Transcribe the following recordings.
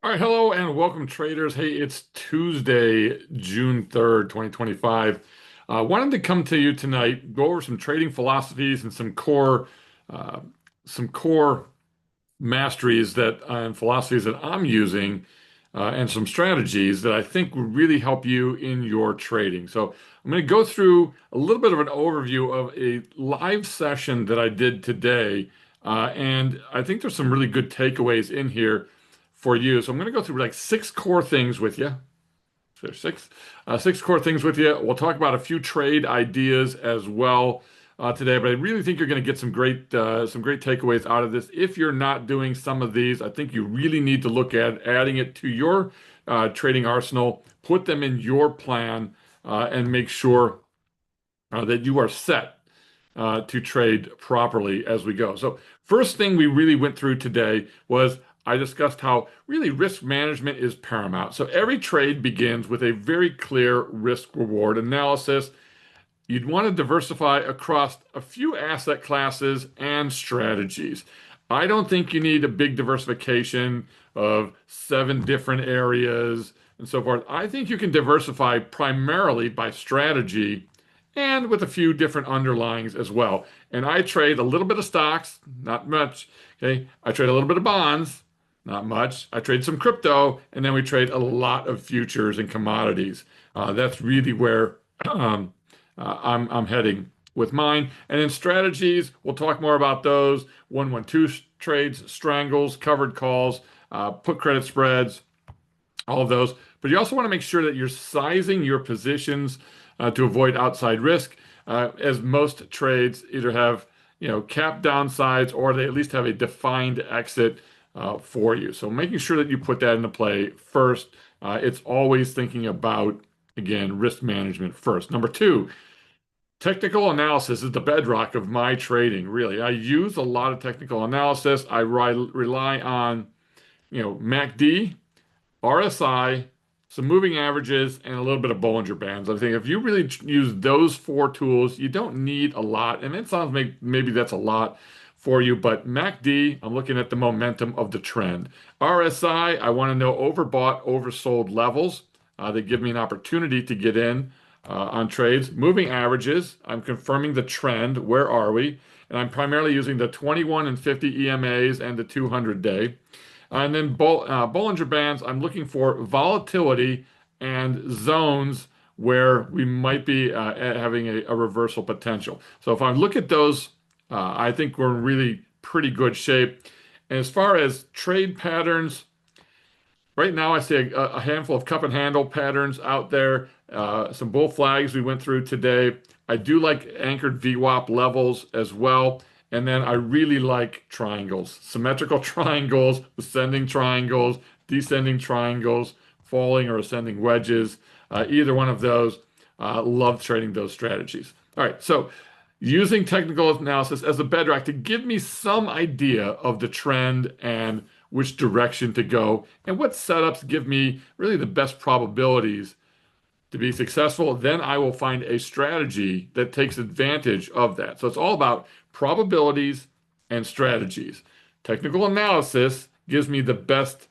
All right, hello and welcome traders. Hey, it's Tuesday, June 3rd, 2025. Wanted to come to you tonight, go over some trading philosophies and uh, some core masteries that and philosophies that I'm using, and some strategies that I think would really help you in your trading. So I'm going to go through a little bit of an overview of a live session that I did today, and I think there's some really good takeaways in here for you. So I'm going to go through like six core things with you. There's six core things with you. We'll talk about a few trade ideas as well today, but I really think you're going to get some great takeaways out of this. If you're not doing some of these, I think you really need to look at adding it to your trading arsenal, put them in your plan, and make sure that you are set to trade properly as we go. So, first thing we really went through today was I discussed how really risk management is paramount. So, every trade begins with a very clear risk reward analysis. You'd want to diversify across a few asset classes and strategies. I don't think you need a big diversification of seven different areas and so forth. I think you can diversify primarily by strategy and with a few different underlyings as well. And I trade a little bit of stocks, not much. Okay. I trade a little bit of bonds, not much. I trade some crypto, and then we trade a lot of futures and commodities. That's really where I'm heading with mine. And in strategies, we'll talk more about those 1-1-2 trades, strangles, covered calls, put credit spreads, all of those. But you also want to make sure that you're sizing your positions to avoid outside risk, as most trades either have cap downsides or they at least have a defined exit for you. So making sure that you put that into play first. It's always thinking about, again, risk management first. Number two, technical analysis is the bedrock of my trading, really. I use a lot of technical analysis. I rely on, MACD, RSI, some moving averages, and a little bit of Bollinger Bands. I think if you really use those four tools, you don't need a lot. And it sounds maybe that's a lot for you, but MACD, I'm looking at the momentum of the trend. RSI, I want to know overbought, oversold levels. They give me an opportunity to get in on trades. Moving averages, I'm confirming the trend. Where are we? And I'm primarily using the 21 and 50 EMAs and the 200 day. And then Bollinger Bands, I'm looking for volatility and zones where we might be having a reversal potential. So if I look at those, I think we're in really pretty good shape. And as far as trade patterns, right now I see a handful of cup and handle patterns out there, some bull flags we went through today. I do like anchored VWAP levels as well. And then I really like triangles, symmetrical triangles, ascending triangles, descending triangles, falling or ascending wedges. Either one of those, love trading those strategies. All right, so using technical analysis as a bedrock to give me some idea of the trend and which direction to go, and what setups give me really the best probabilities to be successful, then I will find a strategy that takes advantage of that. So it's all about probabilities and strategies. Technical analysis gives me the best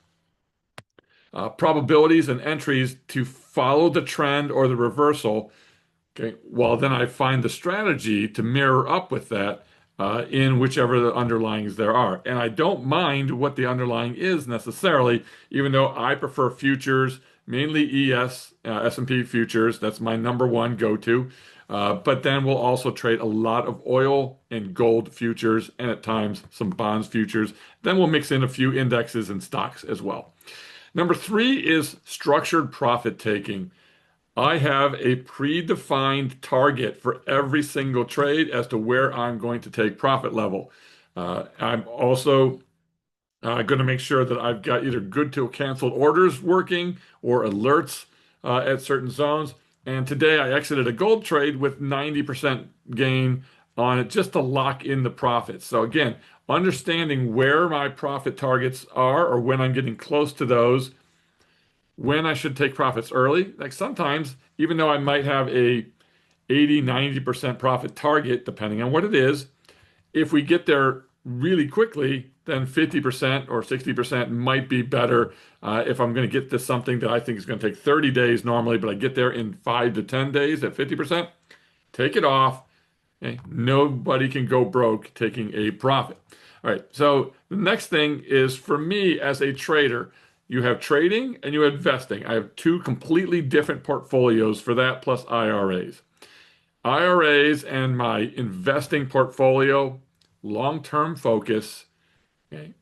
probabilities and entries to follow the trend or the reversal. Okay, well, then I find the strategy to mirror up with that in whichever the underlyings there are. And I don't mind what the underlying is necessarily, even though I prefer futures, mainly S&P futures. That's my number one go-to. But then we'll also trade a lot of oil and gold futures and at times some bonds futures. Then we'll mix in a few indexes and stocks as well. Number three is structured profit taking. I have a predefined target for every single trade as to where I'm going to take profit level. I'm also going to make sure that I've got either good to canceled orders working or alerts at certain zones. And today I exited a gold trade with 90% gain on it just to lock in the profits. So again, understanding where my profit targets are or when I'm getting close to those, when I should take profits early. Like sometimes, even though I might have a 80-90% profit target, depending on what it is, if we get there really quickly, then 50% or 60% might be better. If I'm going to get to something that I think is going to take 30 days normally, but I get there in 5 to 10 days at 50%, take it off. Okay? Nobody can go broke taking a profit. All right. So the next thing is for me as a trader, you have trading and you have investing. I have two completely different portfolios for that plus IRAs. IRAs and my investing portfolio, long-term focus, okay,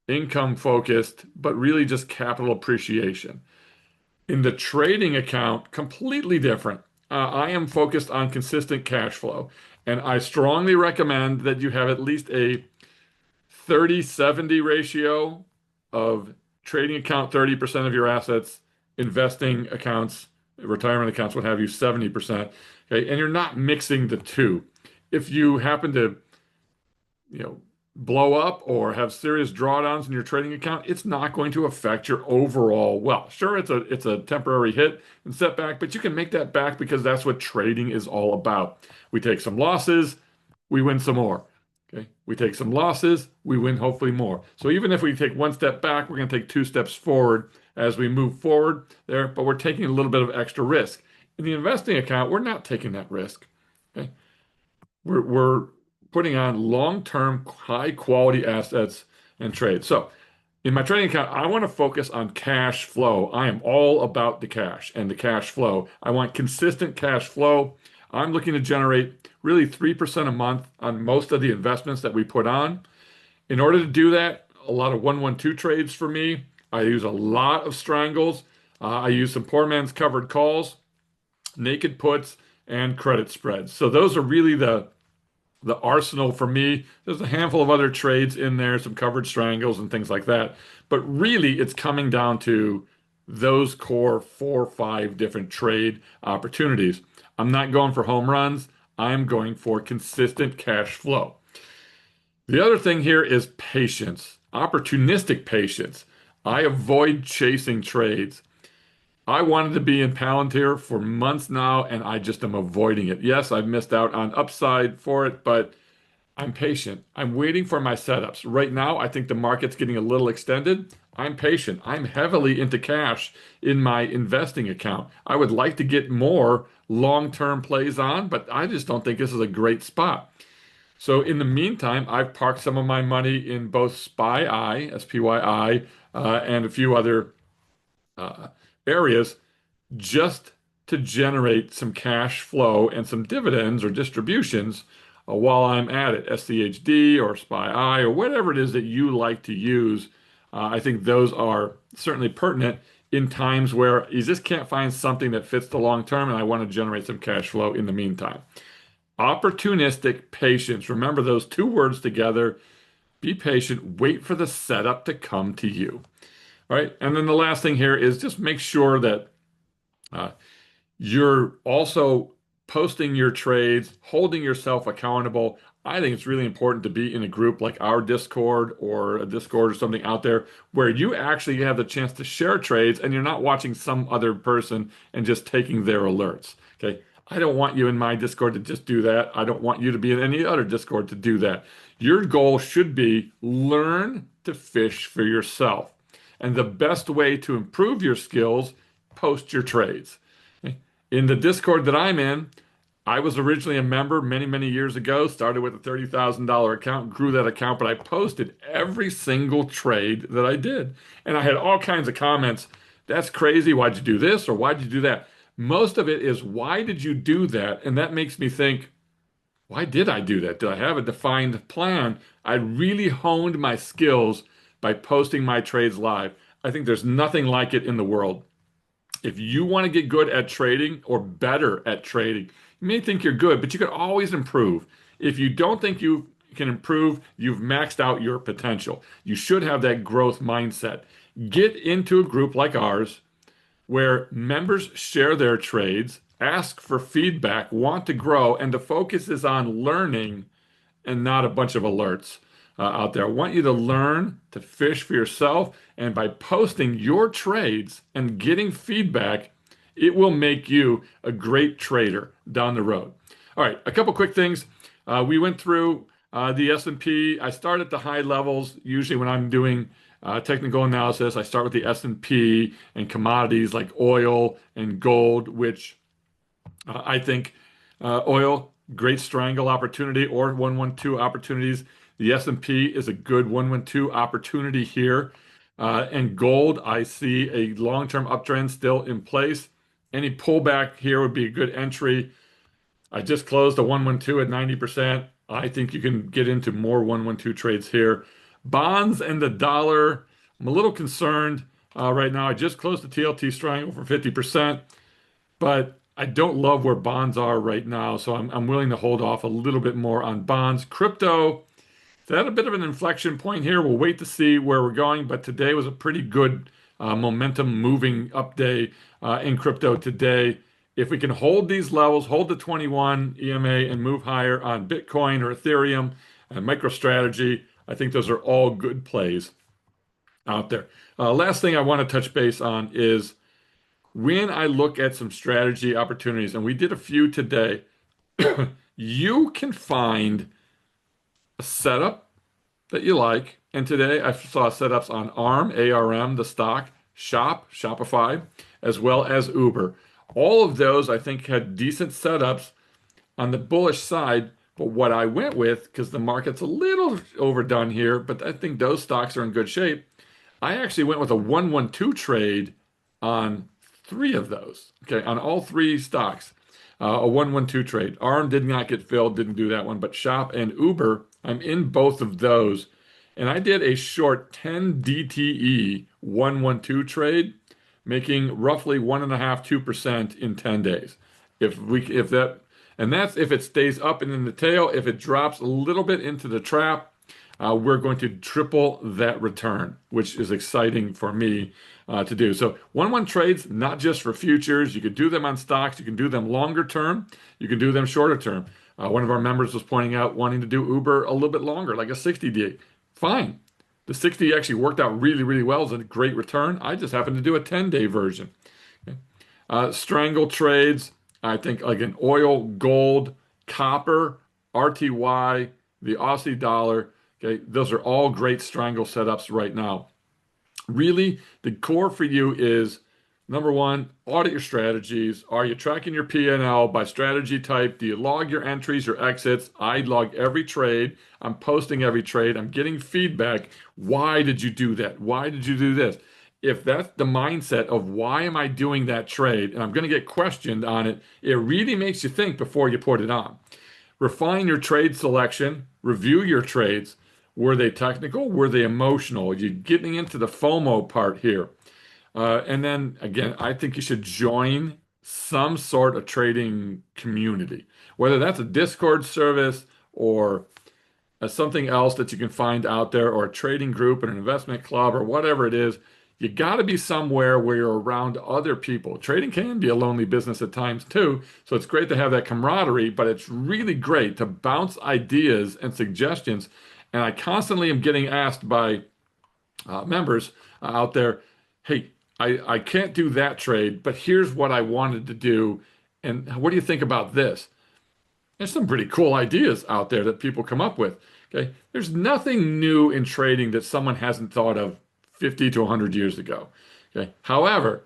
income focused, but really just capital appreciation. In the trading account, completely different. I am focused on consistent cash flow, and I strongly recommend that you have at least a 30-70 ratio of trading account 30% of your assets, investing accounts, retirement accounts, what have you, 70%. Okay, and you're not mixing the two. If you happen to blow up or have serious drawdowns in your trading account, it's not going to affect your overall wealth. Sure, it's a temporary hit and setback, but you can make that back because that's what trading is all about. We take some losses, we win some more. Okay, we take some losses, we win hopefully more. So even if we take one step back, we're going to take two steps forward as we move forward there, but we're taking a little bit of extra risk. In the investing account, we're not taking that risk. Okay, we're putting on long-term, high-quality assets and trade. So in my trading account, I want to focus on cash flow. I am all about the cash and the cash flow. I want consistent cash flow. I'm looking to generate really 3% a month on most of the investments that we put on. In order to do that, a lot of 112 trades for me. I use a lot of strangles. I use some poor man's covered calls, naked puts, and credit spreads. So those are really the arsenal for me. There's a handful of other trades in there, some covered strangles and things like that. But really, it's coming down to those core 4 or 5 different trade opportunities. I'm not going for home runs. I'm going for consistent cash flow. The other thing here is patience, opportunistic patience. I avoid chasing trades. I wanted to be in Palantir for months now, and I just am avoiding it. Yes, I've missed out on upside for it, but I'm patient. I'm waiting for my setups. Right now, I think the market's getting a little extended. I'm patient. I'm heavily into cash in my investing account. I would like to get more long-term plays on, but I just don't think this is a great spot. So in the meantime, I've parked some of my money in both SPY, SPYI, and a few other uh, areas just to generate some cash flow and some dividends or distributions while I'm at it, SCHD or SPY-I or whatever it is that you like to use. I think those are certainly pertinent in times where you just can't find something that fits the long term, and I want to generate some cash flow in the meantime. Opportunistic patience. Remember those two words together. Be patient. Wait for the setup to come to you. All right. And then the last thing here is just make sure that uh, you're also posting your trades, holding yourself accountable. I think it's really important to be in a group like our Discord or a Discord or something out there where you actually have the chance to share trades and you're not watching some other person and just taking their alerts. Okay. I don't want you in my Discord to just do that. I don't want you to be in any other Discord to do that. Your goal should be learn to fish for yourself. And the best way to improve your skills, post your trades. In the Discord that I'm in, I was originally a member many, many years ago, started with a $30,000 account, grew that account, but I posted every single trade that I did. And I had all kinds of comments. That's crazy. Why'd you do this? Or why'd you do that? Most of it is, why did you do that? And that makes me think, why did I do that? Did I have a defined plan? I really honed my skills by posting my trades live. I think there's nothing like it in the world. If you want to get good at trading or better at trading, you may think you're good, but you can always improve. If you don't think you can improve, you've maxed out your potential. You should have that growth mindset. Get into a group like ours where members share their trades, ask for feedback, want to grow, and the focus is on learning and not a bunch of alerts out there. I want you to learn to fish for yourself, and by posting your trades and getting feedback, it will make you a great trader down the road. All right, a couple quick things. We went through The S&P, I start at the high levels. Usually when I'm doing technical analysis, I start with the S&P and commodities like oil and gold, which I think oil, great strangle opportunity or 112 opportunities. The S&P is a good 112 opportunity here. And gold, I see a long-term uptrend still in place. Any pullback here would be a good entry. I just closed a 112 at 90%. I think you can get into more 112 trades here. Bonds and the dollar, I'm a little concerned right now. I just closed the TLT triangle for 50%, but I don't love where bonds are right now, so I'm willing to hold off a little bit more on bonds. Crypto, it's at a bit of an inflection point here. We'll wait to see where we're going, but today was a pretty good momentum moving up day in crypto today. If we can hold these levels, hold the 21 EMA and move higher on Bitcoin or Ethereum and MicroStrategy, I think those are all good plays out there. Last thing I want to touch base on is when I look at some strategy opportunities, and we did a few today, you can find a setup that you like. And today I saw setups on ARM, the stock, Shopify, as well as Uber. All of those I think had decent setups on the bullish side. But what I went with, because the market's a little overdone here, but I think those stocks are in good shape. I actually went with a 112 trade on three of those. Okay, on all three stocks, a 112 trade. ARM did not get filled, didn't do that one, but Shop and Uber, I'm in both of those. And I did a short 10 DTE 112 trade, making roughly 1.5, 2% in 10 days. If that, and that's if it stays up and in the tail. If it drops a little bit into the trap, we're going to triple that return, which is exciting for me to do. So 1-1 trades, not just for futures. You could do them on stocks. You can do them longer term. You can do them shorter term. One of our members was pointing out wanting to do Uber a little bit longer, like a 60-day. Fine. The 60 actually worked out really, really well. It's a great return. I just happened to do a 10-day version. Okay. Strangle trades, I think like an oil, gold, copper, RTY, the Aussie dollar. Okay, those are all great strangle setups right now. Really, the core for you is number one, audit your strategies. Are you tracking your P&L by strategy type? Do you log your entries, your exits? I log every trade. I'm posting every trade. I'm getting feedback. Why did you do that? Why did you do this? If that's the mindset of why am I doing that trade, and I'm going to get questioned on it, it really makes you think before you put it on. Refine your trade selection, review your trades. Were they technical? Were they emotional? You're getting into the FOMO part here. And then again, I think you should join some sort of trading community, whether that's a Discord service or something else that you can find out there, or a trading group and an investment club or whatever it is. You got to be somewhere where you're around other people. Trading can be a lonely business at times too, so it's great to have that camaraderie, but it's really great to bounce ideas and suggestions. And I constantly am getting asked by members out there, hey, I can't do that trade, but here's what I wanted to do. And what do you think about this? There's some pretty cool ideas out there that people come up with. Okay. There's nothing new in trading that someone hasn't thought of 50 to 100 years ago. Okay. However,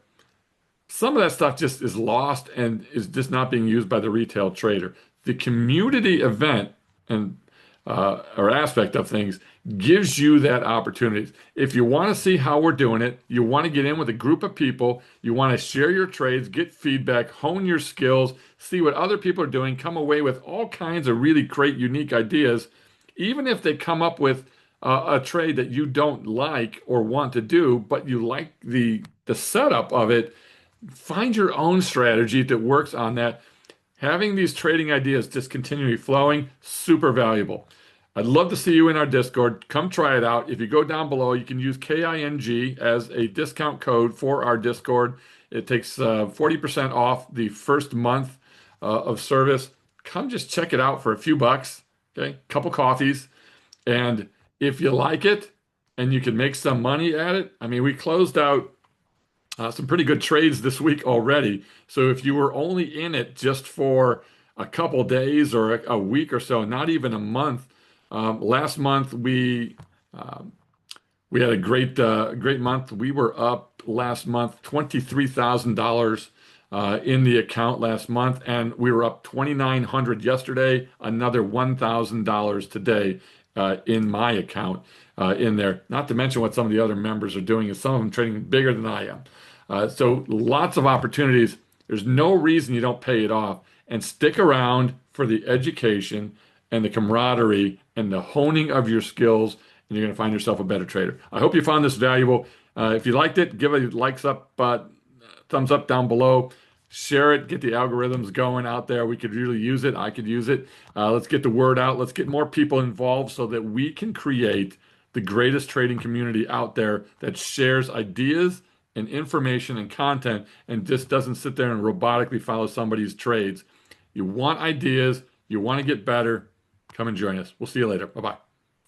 some of that stuff just is lost and is just not being used by the retail trader. The community event and or aspect of things gives you that opportunity. If you want to see how we're doing it, you want to get in with a group of people, you want to share your trades, get feedback, hone your skills, see what other people are doing, come away with all kinds of really great, unique ideas, even if they come up with a trade that you don't like or want to do, but you like the setup of it, find your own strategy that works on that. Having these trading ideas just continually flowing, super valuable. I'd love to see you in our Discord. Come try it out. If you go down below, you can use KING as a discount code for our Discord. It takes 40% off the first month of service. Come just check it out for a few bucks, okay? Couple coffees. And if you like it and you can make some money at it, I mean, we closed out some pretty good trades this week already. So if you were only in it just for a couple days or a week or so, not even a month, Last month we had a great month. We were up last month $23,000 in the account last month, and we were up 2,900 yesterday. Another $1,000 today in my account in there. Not to mention what some of the other members are doing, and some of them trading bigger than I am. So lots of opportunities. There's no reason you don't pay it off, and stick around for the education and the camaraderie and the honing of your skills, and you're going to find yourself a better trader. I hope you found this valuable. If you liked it, give it a thumbs up down below. Share it, get the algorithms going out there. We could really use it. I could use it. Let's get the word out. Let's get more people involved so that we can create the greatest trading community out there that shares ideas and information and content and just doesn't sit there and robotically follow somebody's trades. You want ideas, you want to get better, come and join us. We'll see you later. Bye bye.